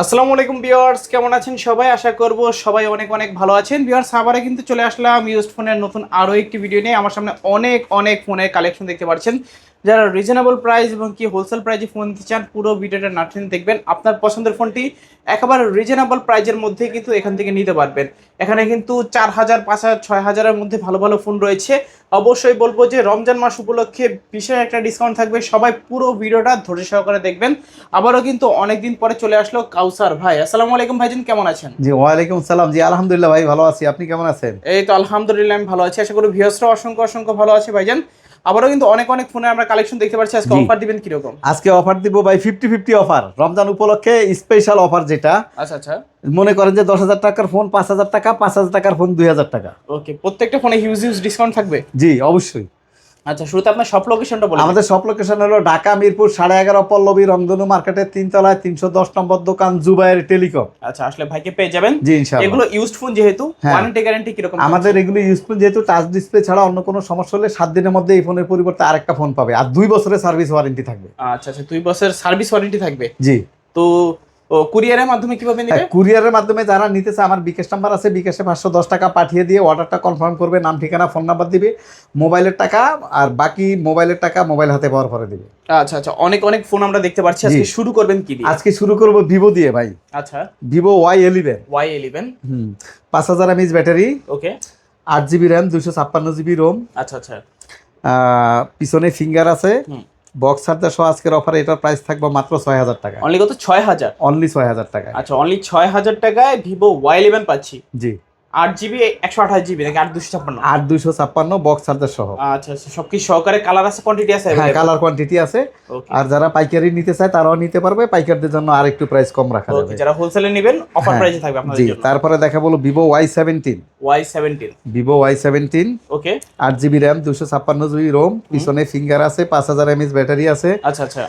আসসালামু আলাইকুম ভিউয়ার্স, কেমন আছেন সবাই? আশা করব সবাই অনেক অনেক ভালো আছেন। ভিউয়ার্স, আবারও কিন্তু চলে আসলাম ইউজড ফোনের নতুন আরও একটি ভিডিও নিয়ে। আমার সামনে অনেক অনেক ফোনের কালেকশন দেখতে পাচ্ছেন। যারা রিজনেবল প্রাইস এবং কি হোলসেল প্রাইসে ফোন নিতে চান, পুরো ভিডিওটা না টেনে দেখবেন। আপনার পছন্দের ফোনটি একেবারে রিজনেবল প্রাইসের মধ্যে কিন্তু এখান থেকে নিতে পারবেন। এখানে কিন্তু 4000, 5000, 6000-এর মধ্যে ভালো ভালো ফোন রয়েছে। অবশ্যই বলবো যে রমজান মাস উপলক্ষে বিশেষ একটা ডিসকাউন্ট থাকবে, সবাই পুরো ভিডিওটা ধৈর্য সহকারে দেখবেন। আবারও কিন্তু অনেকদিন পরে চলে আসলো কাউসার ভাই। আসসালামু আলাইকুম ভাইজান, কেমন আছেন? জি ওয়ালাইকুম সালাম। জি আলহামদুলিল্লাহ ভাই ভালো আছি, আপনি কেমন আছেন? এই তো আলহামদুলিল্লাহ, আমি ভালো আছি। আশা করি ভিউয়ার্সরা অসংখ্য অসংখ্য ভালো আছে ভাইজান। আবারও কিন্তু অনেক অনেক ফোনে আমরা কালেকশন দেখতে পাচ্ছি। আজকে জি অফার দিবেন কিরকম? আজকে অফার দিব ভাই 50-50 অফার, রমজান উপলক্ষে স্পেশাল অফার। যেটা আচ্ছা আচ্ছা, মনে করেন যে 10,000 টাকার ফোন 5,000 টাকা, 5,000 টাকার ফোন 2,000 টাকা। ওকে, প্রত্যেকটা ফোনে হিউজ হিউজ ডিসকাউন্ট থাকবে। জি অবশ্যই। আচ্ছা, শুরুতে আপনার শপ লোকেশনটা বলুন। আমাদের সব লোকেশন হলো ঢাকা মিরপুর 11.5 পল্লবী রংধনু মার্কেটের 3 তলায় 310 নম্বর দোকান, জুবাইর টেলিকম। আচ্ছা, আসলে ভাইকে পেয়ে যাবেন। জি ইনশাআল্লাহ। এগুলো ইউজড ফোন যেহেতু হ্যাঁ। ওয়ারেন্টি গ্যারান্টি কিরকম? আমাদের এগুলো ইউজফুল, যেহেতু টাচ ডিসপ্লে ছাড়া অন্য কোনো সমস্যা হলে 7 দিনের মধ্যে এই ফোনের পরিবর্তে আরেকটা ফোন পাবে, আর 2 বছরের সার্ভিস ওয়ারেন্টি থাকবে। আচ্ছা আচ্ছা, 2 বছর সার্ভিস ওয়ারেন্টি থাকবে। জি। তো কুরিয়ারের মাধ্যমে কিভাবে নেবে? কুরিয়ারের মাধ্যমে যারা নিতে চায়, আমার বিকাশ নাম্বার আছে, বিকাশে 510 টাকা পাঠিয়ে দিয়ে অর্ডারটা কনফার্ম করবে, নাম ঠিকানা ফোন নাম্বার দিবে, মোবাইলের টাকা আর বাকি মোবাইলের টাকা মোবাইল হাতে পাওয়ার পরে দিবে। আচ্ছা আচ্ছা, অনেক অনেক ফোন আমরা দেখতে পাচ্ছি। আজকে শুরু করবেন কি দিয়ে? আজকে শুরু করব ভিভো দিয়ে ভাই। আচ্ছা, Vivo Y11। Y11। 5000 mAh battery, okay. 8GB RAM, 256GB ROM. আচ্ছা আচ্ছা। পিছনে ফিঙ্গার আছে, হুম। বক্স চার্জার সহ আজকের অফারে এটার প্রাইস থাকবে মাত্র 6000 টাকা। অনলি কত? 6000? অনলি 6000 টাকা। আচ্ছা, অনলি 6000 টাকায় ভিভো Y11 পাচ্ছি। জি। 8GB 128GB নাকি 8256? 8256 বক্স চার্জার সহ। আচ্ছা আচ্ছা, সব কি সহকারে কালার আছে, কোয়ান্টিটি আছে? হ্যাঁ, কালার কোয়ান্টিটি আছে। ওকে আর যারা পাইকারি নিতে চায় তারাও নিতে পারবে, পাইকারদের জন্য আর একটু প্রাইস কম রাখা ওকে, যাবে। যারা হোলসেলে নেবেন অফার হ্যাঁ, প্রাইসে থাকবে আপনাদের জি। জন্য। তারপরে দেখা বলো Vivo Y17। Y17। Vivo Y17, ওকে। 8GB র্যাম, 256GB রোম, পিছনে ফিঙ্গার আছে, 5000 mAh ব্যাটারি আছে, আচ্ছা আচ্ছা।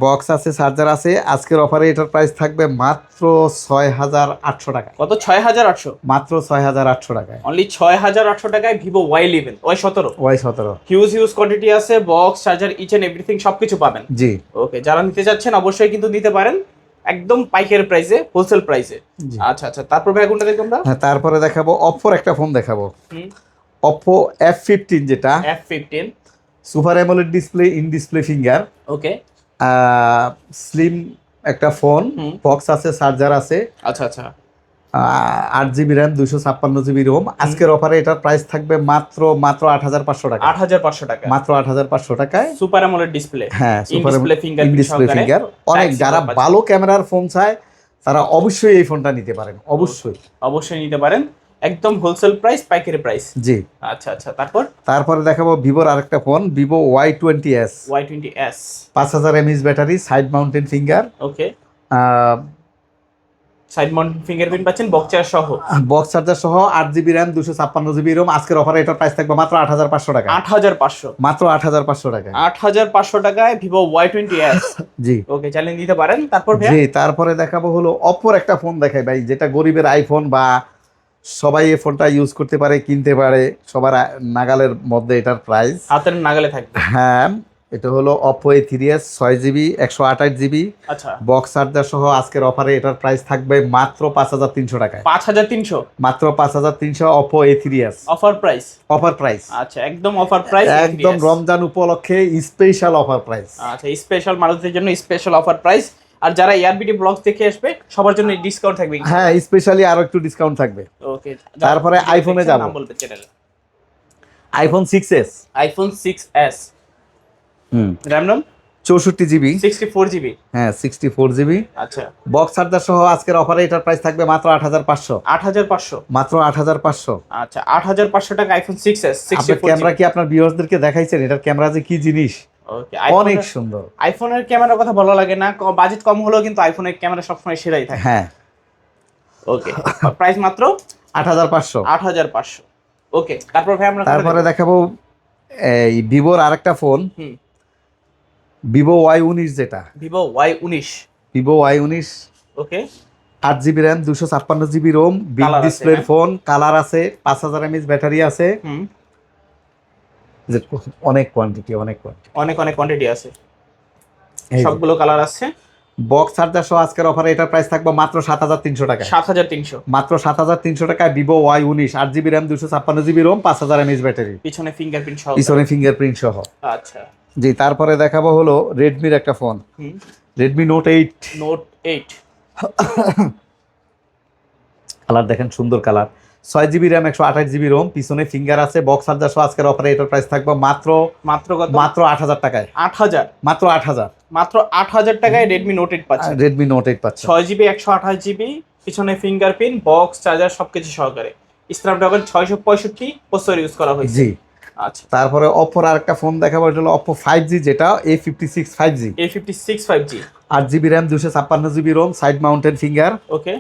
বক্স আছে, চার্জার আছে। আজকের অফারে এটার প্রাইস থাকবে মাত্র 6800 টাকা। কত? 6800? মাত্র 6800 টাকায়। অনলি 6800 টাকায় Vivo Y11 Y17। Y17। Huge huge quantity আছে, box charger each and everything সবকিছু পাবেন। জি। ওকে, যারা নিতে যাচ্ছেন অবশ্যই কিন্তু নিতে পারেন একদম পাইকারি প্রাইসে, হোলসেল প্রাইসে। জি। আচ্ছা আচ্ছা, তারপর ভাই কোনটা দেখব আমরা? হ্যাঁ, তারপরে দেখাবো অপ্পোর একটা ফোন দেখাবো। হুম। অপ্পো F15, যেটা F15। Super AMOLED display, in display finger, okay. Slim একটা ফোন, হুম। বক্স আছে, চার্জার আছে, আচ্ছা আচ্ছা। 8GB RAM, 256GB Rome. আজকের অফারে এটার প্রাইস থাকবে মাত্র 8500 টাকা। 8500 টাকা মাত্র 8500 টাকায়। সুপার অ্যামোলেড ডিসপ্লে, হ্যাঁ, in super display finger, in display finger. অনেক যারা ভালো ক্যামেরার ফোন চায় তারা অবশ্যই এই ফোনটা নিতে পারেন, অবশ্যই অবশ্যই নিতে পারেন। একদম হোলসেল প্রাইস, পাইকারি প্রাইস। জি। আচ্ছা আচ্ছা, তারপরে দেখাবো ভিভোর আরেকটা phone, Vivo Y20s। Y20s। 5000 mAh battery, side mountain finger, okay. Side mount fingerprint পাচ্ছেন, বক্স চার্জার সহ। বক্স চার্জার সহ, 8GB র্যাম, 256GB রোম। আজকের অফারে এটার প্রাইস থাকবে মাত্র 8500 টাকা। 8500? মাত্র 8500 টাকা। 8500 টাকায় ভিভো Y20s। জি। ওকে, চ্যালেঞ্জ দিতে পারেন। তারপর ভাই? জি। তারপরে দেখাবো হলো অপ্পোর একটা ফোন দেখাই ভাই, যেটা গরিবের আইফোন, বা সবাই এই ফোনটা ইউজ করতে পারে, কিনতে পারে, সবার নাগালের মধ্যে এটার প্রাইস। হাতের নাগালে থাকবে। হ্যাঁ, এটা হলো অপ্পো A3s, 6GB 128GB, আচ্ছা। বক্স চার্জার সহ। আজকের অফারে এটার প্রাইস থাকবে মাত্র 5300 টাকায়। 5300? মাত্র 5300 Oppo A3s। Offer price? Offer price. আচ্ছা, একদম অফার প্রাইস, একদম রমজান উপলক্ষে স্পেশাল অফার প্রাইস। আচ্ছা, স্পেশাল মানুষদের জন্য স্পেশাল অফার প্রাইস। আর যারা এয়ারবিডি ব্লগস দেখে আসবে সবার জন্য ডিসকাউন্ট থাকবে। হ্যাঁ, স্পেশালি আরো একটু ডিসকাউন্ট থাকবে। ওকে। তারপরে আইফোনে যাব। নাম বলবে চ্যানেলে। IPhone 6s। IPhone 6s। RAM ROM 64GB। 64GB? হ্যাঁ, 64GB। আচ্ছা। বক্স চার্জার সহ আজকের অফারে এটার প্রাইস থাকবে মাত্র 8500। 8500? মাত্র 8500। আচ্ছা, 8500 টাকা আইফোন 6s। আপনার ক্যামেরা কি আপনার ভিউয়ারদেরকে দেখাইছেন এটার ক্যামেরা যে কি জিনিস? ওকে। অনেক সুন্দর। আইফোনের ক্যামেরার কথা ভালো লাগে না, বাজেট কম হলেও কিন্তু আইফোনের ক্যামেরা সবসময় সেরাই থাকে। হ্যাঁ। ওকে, প্রাইস মাত্র 8500। 8500। ওকে, তারপর ভাই আমরা তারপরে দেখাবো এই ভিভোর আরেকটা ফোন, হুম। ভিভো Y19, যেটা Vivo Y19। Vivo Y19। Okay. 8GB RAM, 256GB ROM, big colour আছে, ডিসপ্লের হ্যাঁ? ফোন, কালার আছে, 5000 mAh ব্যাটারি আছে। হুম। অনেক কোয়ান্টিটি, অনেক কোয়ান্টিটি, অনেক অনেক কোয়ান্টিটি আছে, এই যে। সবগুলো কালার আছে। বক্স চার্জার সহ আজকের অফারে এটার প্রাইস থাকবে মাত্র 7,300 টাকা। 7,300 মাত্র 7,300 টাকায় Vivo Y19 8GB RAM 256GB ROM 5000 mAh battery, পিছনে ফিঙ্গারপ্রিন্ট সহ। পিছনে ফিঙ্গারপ্রিন্ট সহ। আচ্ছা জি, তারপরে দেখাবো হলো রেডমির একটা phone, Redmi note 8। Note 8 colour দেখেন, সুন্দর colour, 6GB RAM 128GB ROM, পিছনে ফিঙ্গার আছে, বক্স চার্জার সহ আজকের অফারে এটার প্রাইস থাকবে মাত্র কত? মাত্র 8,000 টাকায়। 8,000 মাত্র 8,000 মাত্র 8,000 টাকায় রেডমি নোট 8 পাচ্ছেন। রেডমি নোট 8 পাচ্ছে, 6GB 128GB, পিছনে ফিঙ্গারপ্রিন্ট, বক্স চার্জার সবকিছু সহকারে, স্ন্যাপড্রাগন 665 প্রসেসর ইউজ করা হয়েছে। জি। আচ্ছা, তারপরে অপ্পোর আরেকটা ফোন দেখাবো, এটা হলো অপ্পো 5G, যেটা A56 5G, A56 5G, 8GB RAM 256GB ROM, side mounted finger, okay.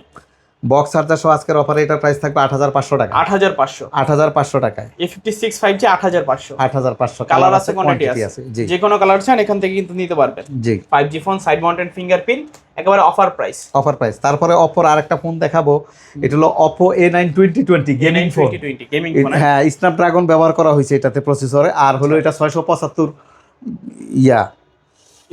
Box charger সহ আজকের অফারে এটার প্রাইস থাকবে 8,500 টাকা। 8,500 8,500 টাকায় A56 5G 8,500। 8,500 কালার আছে, কোয়ান্টিটি আছে, জি যে কোনো কালার চান এখান থেকে কিন্তু নিতে পারবেন। জি, 5G phone, side mounted fingerprint, একেবারে অফার প্রাইস। Offer price. তারপরে অপ্পোর আরেকটা ফোন দেখাবো, এটা হলো Oppo A9 2020 gaming phone. Gaming phone, হ্যাঁ, স্ন্যাপড্রাগন ব্যবহার করা হয়েছে এটাতে প্রসেসরে, আর হলো এটা 675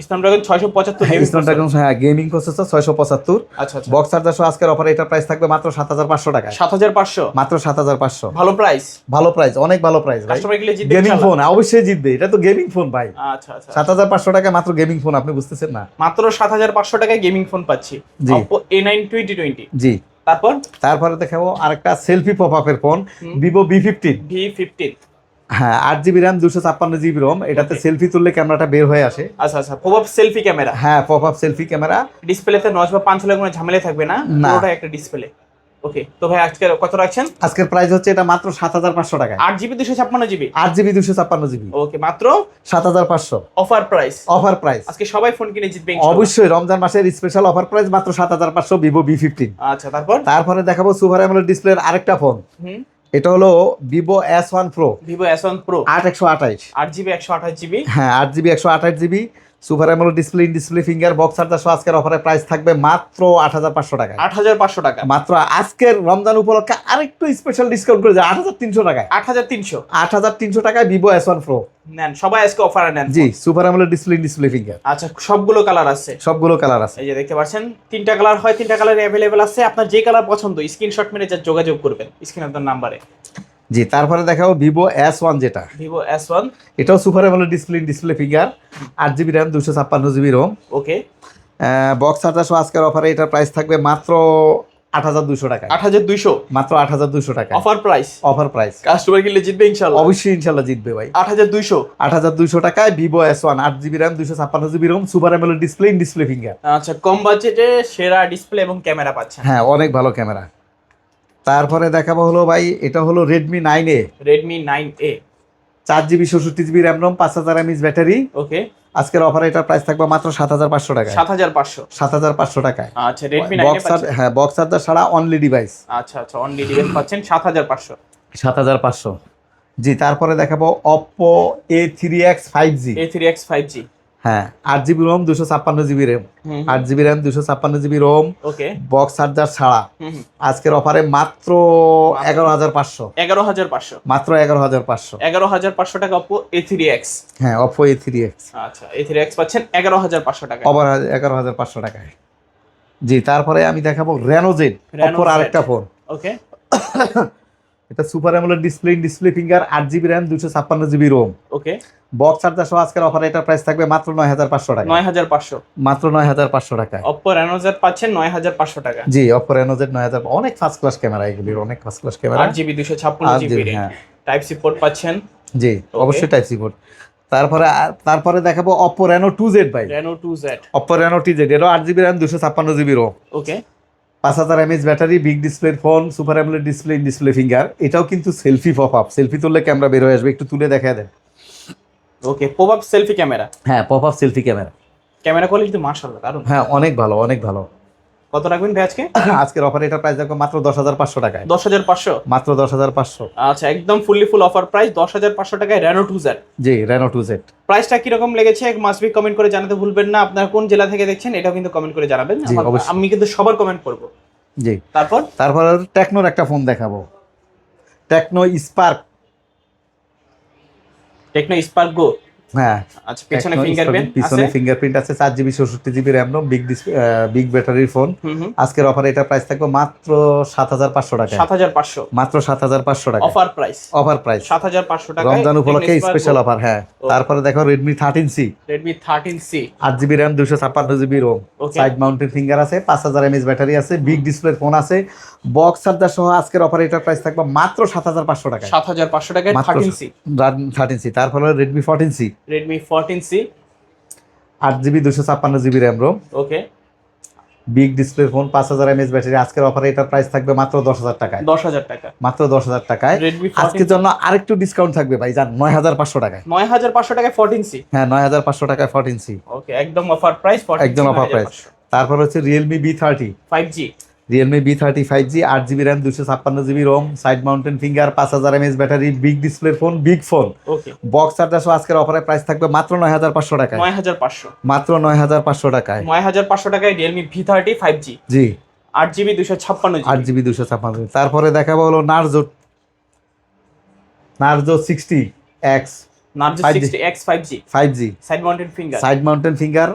স্ন্যাপড্রাগন 675 গেমিং স্ন্যাপড্রাগন, হ্যাঁ গেমিং প্রসেসর 675। আচ্ছা আচ্ছা, বক্স চার্জার সহ আজকের অফারে এটার প্রাইস থাকবে মাত্র 7,500 টাকা। 7,500 মাত্র 7,500। ভালো প্রাইস, ভালো প্রাইস, অনেক ভালো প্রাইস ভাই। কাস্টমার গেলে জিতবে গেমিং ইনশাআল্লাহ। ফোন অবশ্যই জিতবে, এটা তো গেমিং ফোন ভাই। আচ্ছা আচ্ছা, 7,500 টাকা মাত্র গেমিং ফোন, আপনি বুঝতেছেন না? মাত্র 7,500 টাকায় গেমিং ফোন পাচ্ছি, জি। Oppo A9 2020। জি। তারপর তারপরে দেখাবো আরেকটা সেলফি পপ আপের ফোন, ভিভো V15। V15, হ্যাঁ, 8GB RAM 256GB ROM, এটাতে সেলফি তুললে ক্যামেরাটা বের হয়ে আসে। আচ্ছা আচ্ছা, পপ সেলফি ক্যামেরা। হ্যাঁ, পপ আপ সেলফি ক্যামেরা। ডিসপ্লেতে নচ বা পাঁচ হলে কোনো ঝামেলা থাকবে না, না। পুরোটা একটা ডিসপ্লে। ওকে, তো ভাই আজকে কত রাখছেন? আজকের প্রাইস হচ্ছে এটা মাত্র 7,500 টাকা। 8GB 256GB। 8GB 256GB, ওকে, মাত্র 7,500 অফার প্রাইস। Offer price. আজকে সবাই ফোন কিনে জিতবে ইনশাআল্লাহ। অবশ্যই রমজান মাসের স্পেশাল অফার প্রাইস মাত্র 7,500 ভিভো V15। আচ্ছা, তারপর তারপরে দেখাবো সুপার অ্যামোলেড ডিসপ্লের আরেকটা ফোন, এটা হলো Vivo S1 Pro, Vivo S1 Pro 8/128। 8GB 128GB। হ্যাঁ, 8GB 128GB, super AMOLED display, in display finger, box charger সহ আজকের অফারে প্রাইস থাকবে মাত্র 8,500 টাকা। 8,500 টাকা মাত্র আজকের রমজান উপলক্ষে আরেকটু স্পেশাল ডিসকাউন্ট করে যায় 8,300 টাকায়। 8,300 8,300 টাকায় ভিভো S1 Pro। নেন সবাই আজকে অফারে নেন। জি, super AMOLED display, in display finger. আচ্ছা, সবগুলো কালার আছে, সবগুলো কালার আছে। এই যে দেখতে পাচ্ছেন, তিনটা কালার হয়, তিনটা কালার অ্যাভেলেবেল আছে। আপনার যে কালার পছন্দ স্ক্রিনশট মেরে যা যোগাযোগ করবেন স্ক্রিনে আপনার নাম্বারে। জি, তারপরে দেখাবো ভিভো S1, যেটা ভিভো S1, এটাও super AMOLED display, in display finger, 8GB RAM 256GB ROM, okay. Box charger সহ আজকের অফারে এটার প্রাইস থাকবে মাত্র 8,200 টাকা। 8,200 মাত্র 8,200 টাকা offer price. Offer price. Customer কিনলে জিতবে ইনশাআল্লাহ। অবশ্যই ইনশাআল্লাহ জিতবে ভাই। 8,200 8,200 টাকায় Vivo S1 8GB RAM 256GB ROM, super AMOLED display, in display finger. আচ্ছা, কম বাজেটে সেরা ডিসপ্লে এবং ক্যামেরা পাচ্ছেন। হ্যাঁ, অনেক ভালো ক্যামেরা। তারপরে দেখাবো হলো ভাই, এটা হলো Redmi 9A, Redmi 9A, 4GB 64GB RAM ROM, 5000 mAh battery. Okay. আজকের অফারে এটার প্রাইস থাকবে মাত্র 7,500 টাকায়। 7,500 7,500 টাকায়। আচ্ছা, Redmi 9A পাচ্ছেন। হ্যাঁ, বক্স চার্জার ছাড়া অনলি ডিভাইস। আচ্ছা আচ্ছা, অনলি ডিভাইস পাচ্ছেন 7,500। 7,500। জি, তারপরে দেখাবো Oppo A3X 5G। A3X 5G, হ্যাঁ, 8GB ROM 256GB RAM, 8GB RAM 256GB ROM, ওকে। বক্স চার্জার ছাড়া আজকের অফারে মাত্র 11,500। 11,500 মাত্র 11,500। 11,500 টাকা Oppo A3X। হ্যাঁ, Oppo A3X আচ্ছা, A3X পাচ্ছেন 11,500 টাকা। আবার 11,500 টাকায়। জি, তারপরে আমি দেখাবো Reno Z, Oppo আরেকটা ফোন। ওকে। এটা super AMOLED display, in display finger, 8GB RAM 256GB ROM, okay. Box charger সহ আজকের অফারে এটার প্রাইস থাকবে মাত্র 9,500 টাকা। 9,500 মাত্র 9,500 টাকায়। Oppo Reno Z পাচ্ছেন 9,500 টাকা। জি, Oppo Reno Z 9,000, অনেক ফার্স্ট ক্লাস ক্যামেরা, এগুলির অনেক first class camera. 8GB 256GB, হ্যাঁ। টাইপ সি পোর্ট পাচ্ছেন। জি, অবশ্যই টাইপ সি পোর্ট। তারপরে দেখাবো Oppo Reno 2Z ভাই। Reno 2Z, Oppo Reno 2Z, এরও 8GB RAM 256GB ROM, ওকে। 5000 mAh ব্যাটারি, বিগ ডিসপ্লের phone, super AMOLED display, in display finger. এটাও কিন্তু সেলফি পপ আপ, সেলফি তুললে ক্যামেরা বের হয়ে আসবে, একটু তুলে দেখা দেন। ওকে, পপ আপ সেলফি ক্যামেরা। হ্যাঁ, pop up selfie camera. Camera quality তো মাশাআল্লাহ দারুণ। হ্যাঁ, অনেক ভালো, অনেক ভালো। কত রাখবেন ভাই আজকে? আজকের অফারে এটার প্রাইস দেখো মাত্র 10,500 টাকায়। 10,500 মাত্র 10,500। আচ্ছা, একদম ফুল অফার প্রাইস 10,500 টাকায় Reno 2Z। জি, Reno 2Z। প্রাইসটা কিরকম লেগেছে মাস্ট বি কমেন্ট করে জানাতে ভুলবেন না। আপনার কোন জেলা থেকে দেখছেন এটাও কিন্তু কমেন্ট করে জানাবেন। জি, অবশ্যই। আমি কিন্তু সবার কমেন্ট করব। জি, তারপর টেকনোর একটা ফোন দেখাবো, টেকনো স্পার্ক। টেকনো স্পার্ক গো হ্যাঁ আচ্ছা পিছনে Tecno ফিঙ্গারপ্রিন্ট Spark, পিছনে আছে। ফিঙ্গারপ্রিন্ট আছে, 4GB 64GB RAM ROM, big ব্যাটারির ফোন। আজকের অফারে এটা প্রাইস থাকবে মাত্র 7,500 টাকা। 7,500 মাত্র 7,500 টাকা অফার প্রাইস। অফার প্রাইস 7,500 টাকা রমজান উপলক্ষে স্পেশাল অফার। হ্যাঁ তারপরে দেখো Redmi 13C, Redmi 13C 8GB RAM 256GB ROM, side mounted finger আছে, 5000 mAh ব্যাটারি আছে, বিগ ডিসপ্লে ফোন আছে, বক্স চার্জার সহ। আজকের অফারে এটা প্রাইস থাকবে মাত্র 7,500 টাকা। 7,500 টাকায় 13C। 13C তারপরে Redmi 14C, Redmi 14C 8GB 256GB RAM ROM, ওকে big display phone, 5000 mAh battery. আজকের অফারে এটার প্রাইস থাকবে মাত্র 10,000 টাকায়। 10,000 টাকা মাত্র 10,000 টাকায়। Redmi 14 আজকের জন্য আরেকটু ডিসকাউন্ট থাকবে ভাই, জান 9,500 টাকায়। 9,500 টাকায় 14C। হ্যাঁ 9,500 টাকায় 14C ওকে একদম অফার প্রাইস 14C। একদম অফার প্রাইস। তারপর হচ্ছে Realme B30, 5G Realme B30 5G, 8GB RAM 256GB ROM, side mountain finger, 5000 mAh battery, big display phone, big phone, okay box charger সহ। আজকের অফারে প্রাইস থাকবে মাত্র 9,500 টাকায়। 9,500 মাত্র 9,500 টাকায়। 9,500 টাকায় Realme V30 5G, জি 8GB 256GB। 8GB 256। তারপরে দেখাবো হলো Narzo 60X Narzo 5G 60X 5G 5G, side mounted finger, side mountain finger,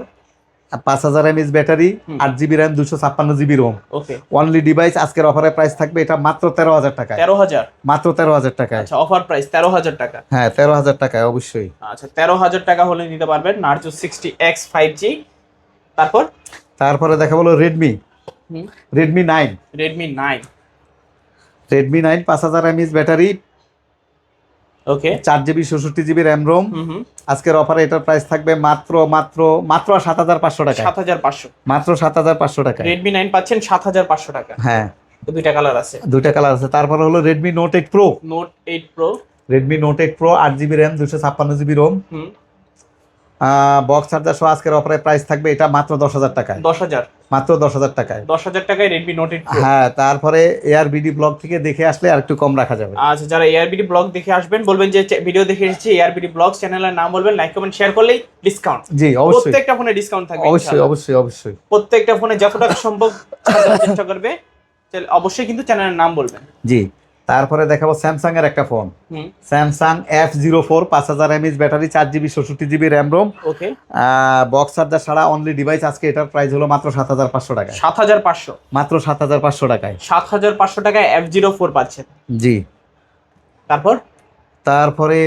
5000 mAh battery, 8GB RAM 256GB ROM, okay only device. আজকের অফারে প্রাইস থাকবে এটা মাত্র 13,000 টাকায়। 13,000 মাত্র 13,000 টাকায়। আচ্ছা অফার প্রাইস 13,000 টাকা। হ্যাঁ 13,000 টাকায় অবশ্যই। আচ্ছা 13,000 টাকা হলে নিতে পারবেন Narzo 60X 5G। তারপরে দেখা বলো Redmi 9, Redmi 9 Redmi 9 5000 mAh battery, ওকে 4GB 64GB র্যাম রোম। আজকের অফারে এটার প্রাইস থাকবে মাত্র 7,500 টাকায়। 7,500 মাত্র 7,500 টাকায়। Redmi 9 পাচ্ছেন 7,500 টাকা। হ্যাঁ দুইটা কালার আছে, দুইটা কালার আছে। তারপরে হলো Redmi Note 8 Pro, Note 8 Pro, Redmi Note 8 Pro, 8GB RAM 256GB ROM, box charger সহ। আজকের অফারে প্রাইস থাকবে এটা মাত্র 10,000 টাকায়। 10,000 মাত্র 10,000 টাকায়। 10,000 টাকায় Redmi Note 8 Pro। হ্যাঁ তারপরে ARBD ব্লগ থেকে দেখে আসলে আর একটু কম রাখা যাবে। আচ্ছা যারা ARBD ব্লগ দেখে আসবেন বলবেন যে ভিডিও দেখে এসেছি ARBD ব্লগ, চ্যানেলের নাম বলবেন, লাইক কমেন্ট শেয়ার করলেই ডিসকাউন্ট। জি অবশ্যই, প্রত্যেকটা ফোনে ডিসকাউন্ট থাকবে অবশ্যই ইনশাআল্লাহ। অবশ্যই অবশ্যই। প্রত্যেকটা ফোনে যতটা সম্ভব ছাড় দেওয়ার চেষ্টা করবে, অবশ্যই কিন্তু চ্যানেলের নাম বলবেন। জি তারপরে দেখাবো স্যামসাং এর একটা phone, Samsung F04, 5000 mAh battery, 4GB 64GB RAM ROM, ওকে বক্স চার্জার ছাড়া অনলি ডিভাইস। আজকে এটার প্রাইস হলো মাত্র 7,500 টাকায়। 7,500 মাত্র 7,500 টাকায়। 7,500 টাকায় F04 পাচ্ছেন। জি তারপরে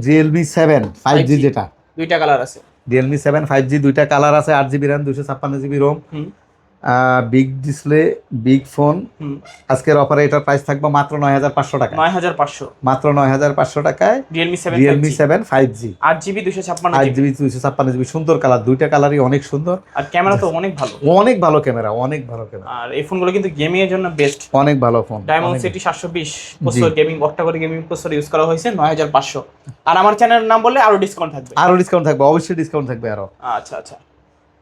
Realme 7 5G, যেটা দুইটা কালার আছে, Realme 7 5G, দুইটা কালার আছে, 8GB RAM 256GB ROM, big display, big phone. আজকের অফারে এটার প্রাইস থাকবে মাত্র 9,500 টাকা। 9,500 মাত্র 9,500 টাকায় Realme 7 5G, 8GB 256GB। 8GB 256GB, সুন্দর কালার, দুইটা কালারই অনেক সুন্দর। আর ক্যামেরা তো অনেক ভালো, অনেক ভালো ক্যামেরা, অনেক ভালো ক্যামেরা। আর এই ফোনগুলো কিন্তু গেমিং এর জন্য বেস্ট। অনেক ভালো phone, Dimensity 720 processor, gaming octa-core gaming processor use করা হয়েছে। 9,500। আর আমার চ্যানেলের নাম বললে আরো ডিসকাউন্ট থাকবে। আরো ডিসকাউন্ট থাকবে, অবশ্যই ডিসকাউন্ট থাকবে আরো। আচ্ছা আচ্ছা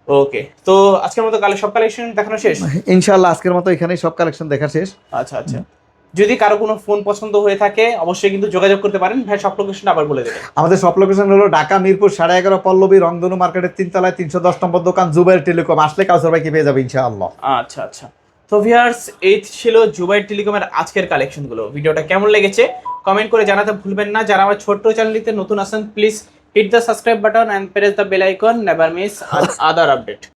ওকে, তো আজকের মতো সব কালেকশন দেখানো শেষ ইনশাআল্লাহ। আজকের মতো এখানেই সব কালেকশন দেখা শেষ। আচ্ছা আচ্ছা, যদি কারো কোনো ফোন পছন্দ হয়ে থাকে অবশ্যই কিন্তু যোগাযোগ করতে পারেন। ভাই সব লোকেশন আবার বলে দেবেন। আমাদের সব লোকেশন হলো ঢাকা মিরপুর 11.5 পল্লবী, রংধনু মার্কেটের 3 তলায় 310 নম্বর দোকান, জুবাইর টেলিকম। আসলে কাউসার ভাই কি পেয়ে যাবে ইনশাআল্লাহ। আচ্ছা আচ্ছা, তো ভিউয়ার্স এই ছিল জুবাইর টেলিকমের আজকের কালেকশনগুলো। ভিডিওটা কেমন লেগেছে কমেন্ট করে জানাতে ভুলবেন না। যারা আমার ছোট্ট চ্যানেলটিতে নতুন আছেন please hit the subscribe button and press the bell icon, never miss other update.